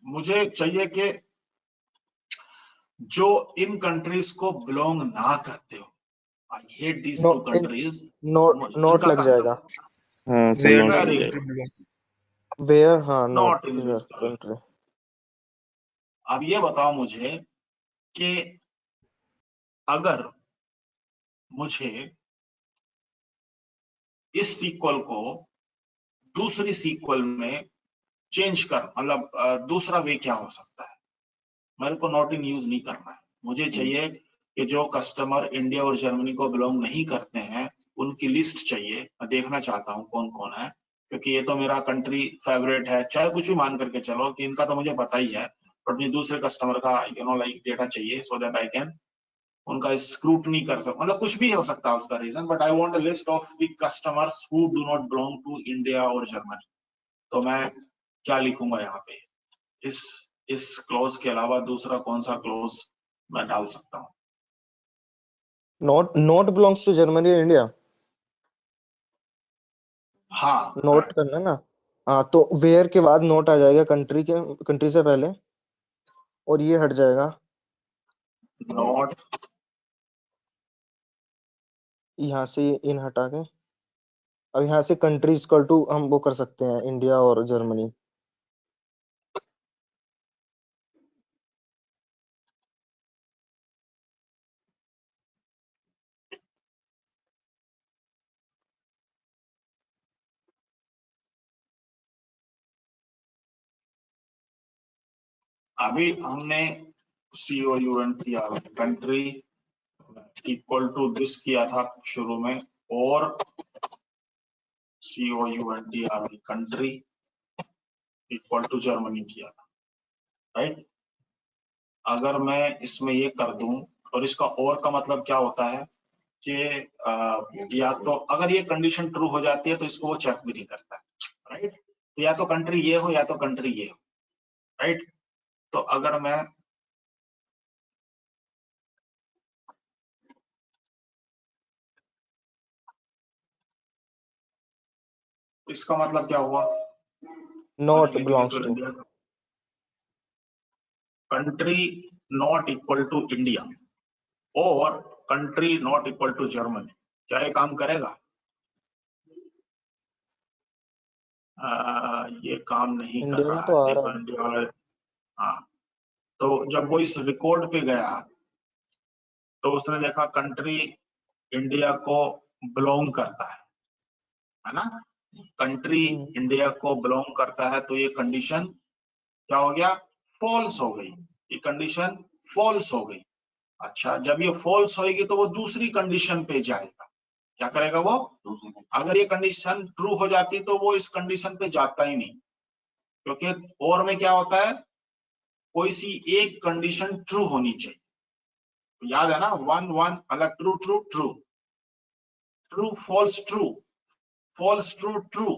B: मुझे चाहिए कि जो इन कंट्रीज को बिलोंग ना करते हो, I hate these two countries,
C: note लग जाएगा।
D: हाँ सर नोट लग
B: वेरी
D: जाएगा।
C: वेयर, हाँ,
B: not
C: note
B: in this
C: country.
B: अब ये बताओ मुझे कि अगर मुझे इस सीक्वल को दूसरी सीक्वल में चेंज कर, मतलब दूसरा वे क्या हो सकता है, मेरे को नॉट इन यूज नहीं करना है, मुझे चाहिए कि जो कस्टमर इंडिया और जर्मनी को बिलोंग नहीं करते हैं उनकी लिस्ट चाहिए, मैं देखना चाहता हूँ कौन कौन है, क्योंकि ये तो मेरा कंट्री फेवरेट है, चाहे कुछ भी मान करके चलो कि इनका तो मुझे पता ही है, बट मुझे दूसरे कस्टमर का लाइक डेटा चाहिए सो दैट आई कैन उनका स्क्रूटनी कर सकता, मतलब कुछ भी हो सकता है उसका reason, but I want a list of the customers who do not belong to India और जर्मनी। तो मैं क्या लिखूंगा यहाँ पे, इस क्लोज के अलावा दूसरा कौन सा क्लोज मैं डाल सकता हूँ?
C: नॉट बिलोंग्स टू जर्मनी और इंडिया,
B: हाँ,
C: नोट करना ना। हाँ, तो वेयर के बाद नोट आ जाएगा कंट्री से पहले, और ये हट जाएगा
B: नॉट,
C: यहाँ से, इन हटा के। अब यहाँ से कंट्री इक्वल टू हम वो कर सकते हैं इंडिया और जर्मनी।
B: अभी हमने COUNTR country equal to this किया था शुरू में, और COUNTR country equal to Germany किया था, राइट। अगर मैं इसमें ये कर दूं, और इसका और का मतलब क्या होता है कि या तो अगर ये कंडीशन ट्रू हो जाती है तो इसको वो चेक भी नहीं करता है, राइट। तो या तो कंट्री ये हो या तो कंट्री ये हो, राइट। तो अगर मैं इसका मतलब क्या हुआ,
C: not belongs to,
B: India country not equal to India और country not equal to Germany, क्या ये काम करेगा? ये काम नहीं कर
C: इंडिया में
B: रहा
C: तो
B: है,
C: आ
B: देखो
C: रहा है।
B: इंडिया वाले। हाँ, तो जब वो इस रिकॉर्ड पे गया तो उसने देखा कंट्री इंडिया को बिलोंग करता है ना, कंट्री इंडिया को बिलोंग करता है, तो ये कंडीशन क्या हो गया, फॉल्स हो गई, ये कंडीशन फॉल्स हो गई। अच्छा, जब ये फॉल्स होगी तो वो दूसरी कंडीशन पे जाएगा, क्या करेगा वो, अगर ये कंडीशन ट्रू हो जाती तो वो इस कंडीशन पे जाता ही नहीं, क्योंकि और में क्या होता है, कोई सी एक कंडीशन ट्रू होनी चाहिए, याद है ना, 1 1 मतलब true true true, true false true, false true true,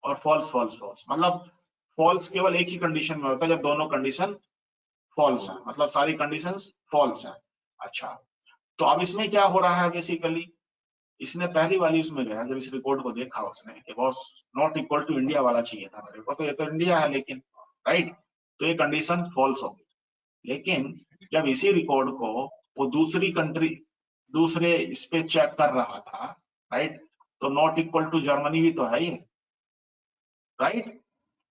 B: और फॉल्स फॉल्स फॉल्स, मतलब फॉल्स केवल एक ही कंडीशन में होता है, जब दोनों कंडीशन फॉल्स है, मतलब सारी कंडीशंस फॉल्स है। अच्छा, तो अब इसमें क्या हो रहा है, बेसिकली इसने पहली वाली उसमें गया, जब इस रिकॉर्ड को देखा उसने कि boss not equal to India वाला चाहिए था मेरे को, तो ये तो इंडिया है लेकिन, राइट, तो ये कंडीशन फॉल्स हो गई। लेकिन जब इसी रिकॉर्ड को वो दूसरी कंट्री दूसरे इस पे चेक कर रहा था, राइट, तो नॉट इक्वल टू जर्मनी भी तो है ये, राइट,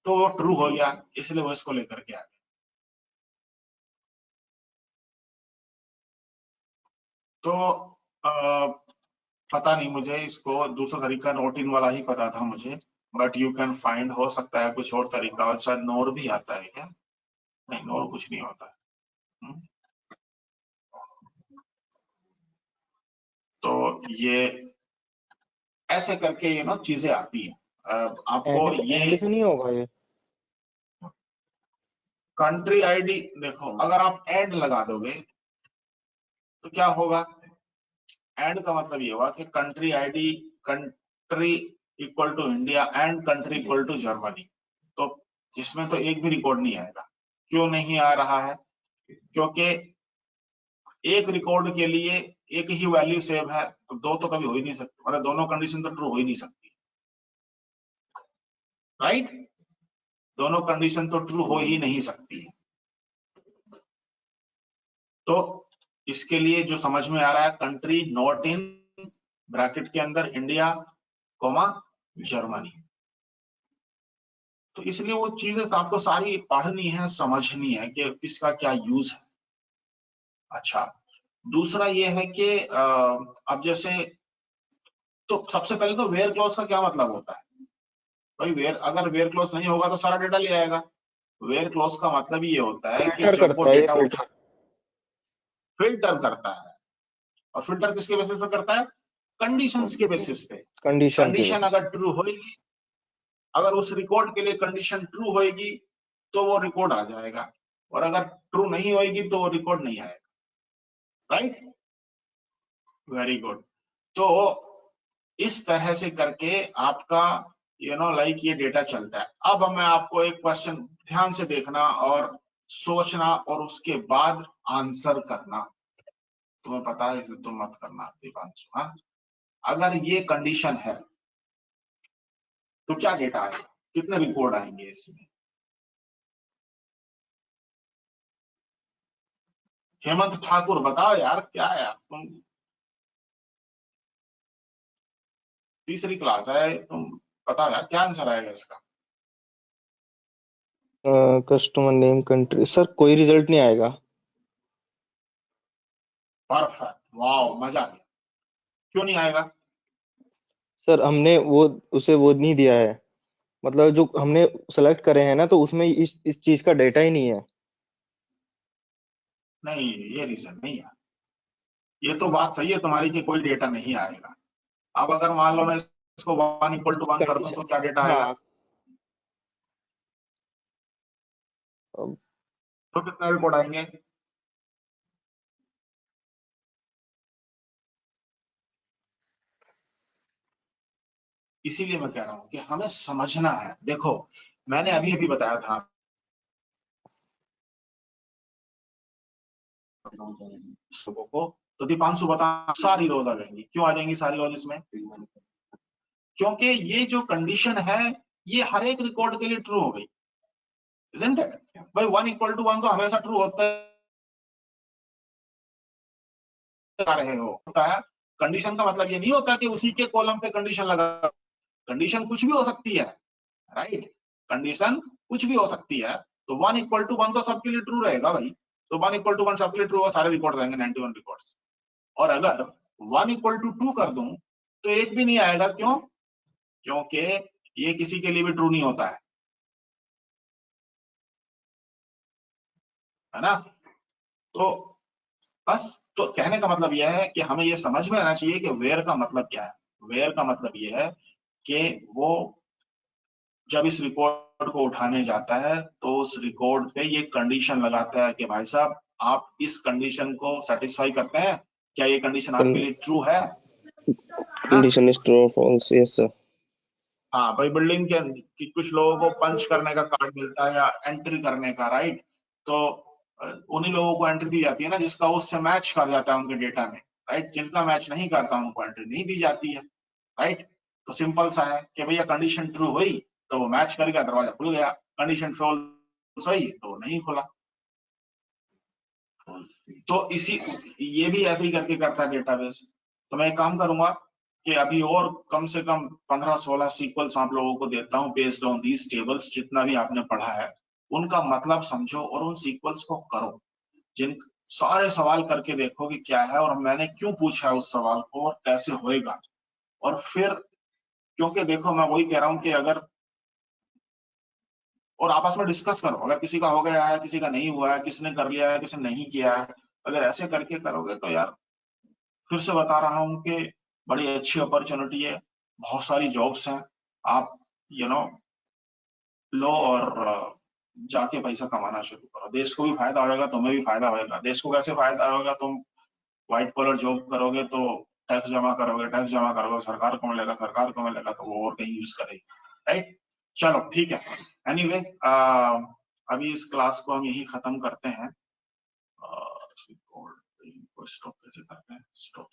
B: तो वो ट्रू हो गया, इसलिए वो इसको लेकर के आ गया। तो पता नहीं, मुझे इसको दूसरा तरीका नोट इन वाला ही पता था मुझे, बट यू कैन फाइंड, हो सकता है कुछ और तरीका, और शायद नोर भी आता है क्या, नहीं नोर कुछ नहीं होता है। तो ये ऐसे करके ये ना चीजें आती है, आपको ये
C: एंड से नहीं होगा ये।
B: कंट्री आईडी देखो, अगर आप एंड लगा दोगे तो क्या होगा, एंड का मतलब ये हुआ कि country ID country equal to India and country equal to Germany, तो इसमें तो एक भी रिकॉर्ड नहीं आएगा। क्यों नहीं आ रहा है, क्योंकि एक रिकॉर्ड के लिए एक ही वैल्यू सेव है, तो दो तो कभी हो ही नहीं सकती, मतलब दोनों कंडीशन तो ट्रू हो ही नहीं सकती, राइट, दोनों कंडीशन तो ट्रू हो ही नहीं सकती है। तो इसके लिए जो समझ में आ रहा है, कंट्री नॉट इन ब्रैकेट के अंदर इंडिया कोमा जर्मनी, तो इसलिए वो चीजें तो आपको सारी पढ़नी है, समझनी है कि किसका क्या यूज है। अच्छा, दूसरा ये है कि अब जैसे, तो सबसे पहले तो वेयर क्लॉज का क्या मतलब होता है भाई? अगर वेयर क्लॉज नहीं होगा तो सारा डेटा ले आएगा। वेयर क्लॉज का मतलब ये होता है कि
C: फिल्टर
B: जब वो
C: करता है ये
B: डेटा
C: फिल्टर।
B: फिल्टर करता है, और फिल्टर किसके बेसिस पे करता है? कंडीशंस के बेसिस पे।
C: कंडीशन की
B: कंडीशन
C: बेसिस।
B: अगर ट्रू होगी, अगर उस रिकॉर्ड के लिए कंडीशन ट्रू होगी तो वो रिकॉर्ड आ जाएगा, और अगर ट्रू नहीं होगी तो वो रिकॉर्ड नहीं आएगा। Right, very good. तो इस तरह से करके आपका लाइक ये डेटा चलता है। अब मैं आपको एक क्वेश्चन ध्यान से देखना और सोचना और उसके बाद आंसर करना। तुम्हें पता है इसलिए तुम मत करना दीपांशु। हाँ, अगर ये कंडीशन है तो क्या डेटा आएगा, कितने रिकॉर्ड आएंगे इसमें? हेमंत ठाकुर बताओ यार, क्या है यार तुम, तीसरी क्लास है, तुम बताओ यार क्या आंसर आएगा इसका?
C: कस्टमर नेम कंट्री सर, कोई रिजल्ट नहीं आएगा।
B: परफेक्ट, वाओ, मजा आ गया। क्यों नहीं आएगा?
C: सर हमने उसे वो नहीं दिया है, मतलब जो हमने सेलेक्ट करे हैं ना, तो उसमें इस चीज का डेटा ही नहीं है।
B: नहीं, ये रीजन नहीं है। ये तो बात सही है तुम्हारी कि कोई डेटा नहीं आएगा। अब अगर मान लो मैं इसको 1 = 1 कर दूं तो क्या डेटा आएगा?
C: हाँ। अब
B: तो कितने रिकॉर्ड आएंगे? इसीलिए मैं कह रहा हूं कि हमें समझना है। देखो, मैंने अभी अभी बताया था लोगों को, तो दीपांशु बता, सारी रोज आ जाएंगी। क्यों आ जाएंगी सारी रोज इसमें? क्योंकि ये जो कंडीशन है ये हर एक रिकॉर्ड के लिए ट्रू हो गई, isn't it? भाई 1 = 1 तो हमेशा ट्रू होता रहे हो, होता है। कंडीशन का मतलब ये नहीं होता कि उसी के कॉलम पे कंडीशन लगा। कंडीशन कुछ भी हो सकती है, राइट? कंडीशन कुछ भी हो सकती है। तो 1 = 1 तो सबके लिए ट्रू रहेगा भाई। तो 1 = 1 सबके लिए ट्रू होगा, सारे रिकॉर्ड आएंगे 91 रिकॉर्ड्स। और अगर 1 = 2 कर दूं तो एक भी नहीं आएगा। क्यों? क्योंकि ये किसी के लिए भी ट्रू नहीं होता है ना? तो बस, तो कहने का मतलब यह है कि हमें यह समझ में आना चाहिए कि वेयर का मतलब क्या है। वेयर का मतलब यह है कि वो जब इस रिकॉर्ड को उठाने जाता है तो उस रिकॉर्ड पे ये कंडीशन लगाता है कि भाई साहब आप इस कंडीशन को सेटिस्फाई करते हैं, क्या ये कंडीशन आपके लिए ट्रू है ना?
D: कंडीशन इज ट्रू और फॉल्स, यस सर।
B: हाँ भाई, बिल्डिंग के कुछ लोगों को पंच करने का कार्ड मिलता है या एंट्री करने का, राइट? तो उन्हीं लोगों को एंट्री दी जाती है ना जिसका उससे मैच कर जाता है उनके डेटा में, राइट? जिनका मैच नहीं करता उनको एंट्री नहीं दी जाती है, राइट? तो सिंपल सा है कि भैया कंडीशन ट्रू हुई तो वो मैच कर गया, दरवाजा खुल गया। कंडीशन फॉल्स हुई तो वो नहीं खुला। तो इसी ये भी ऐसे ही करके करता है डेटाबेस। तो मैं एक काम करूंगा कि अभी और कम से कम 15-16 सीक्वल्स आप लोगों को देता हूं बेस्ड ऑन दीज टेबल्स। जितना भी आपने पढ़ा है उनका मतलब समझो और उन सीक्वल्स को करो। जिन सारे सवाल करके देखो कि क्या है और मैंने क्यों पूछा है उस सवाल को और कैसे होएगा। और फिर, क्योंकि देखो मैं वही कह रहा हूं कि अगर, और आपस में डिस्कस करो, अगर किसी का हो गया है, किसी का नहीं हुआ है, किसने कर लिया है, किसने नहीं किया है, अगर ऐसे करके करोगे तो यार, फिर से बता रहा हूं कि बड़ी अच्छी अपॉर्चुनिटी है, बहुत सारी जॉब्स हैं। आप यू नो लो और जाके पैसा कमाना शुरू करो। देश को भी फायदा होगा, तुम्हें भी फायदा होगा। देश को कैसे फायदा होगा? तुम व्हाइट कॉलर जॉब करोगे तो टैक्स जमा करोगे, टैक्स जमा करोगे, सरकार को मिलेगा, सरकार को मिलेगा तो वो और कहीं यूज करेगी, राइट? चलो ठीक है। एनीवे, अभी इस क्लास को हम यही खत्म करते हैं। स्टॉप कैसे करते हैं? स्टॉप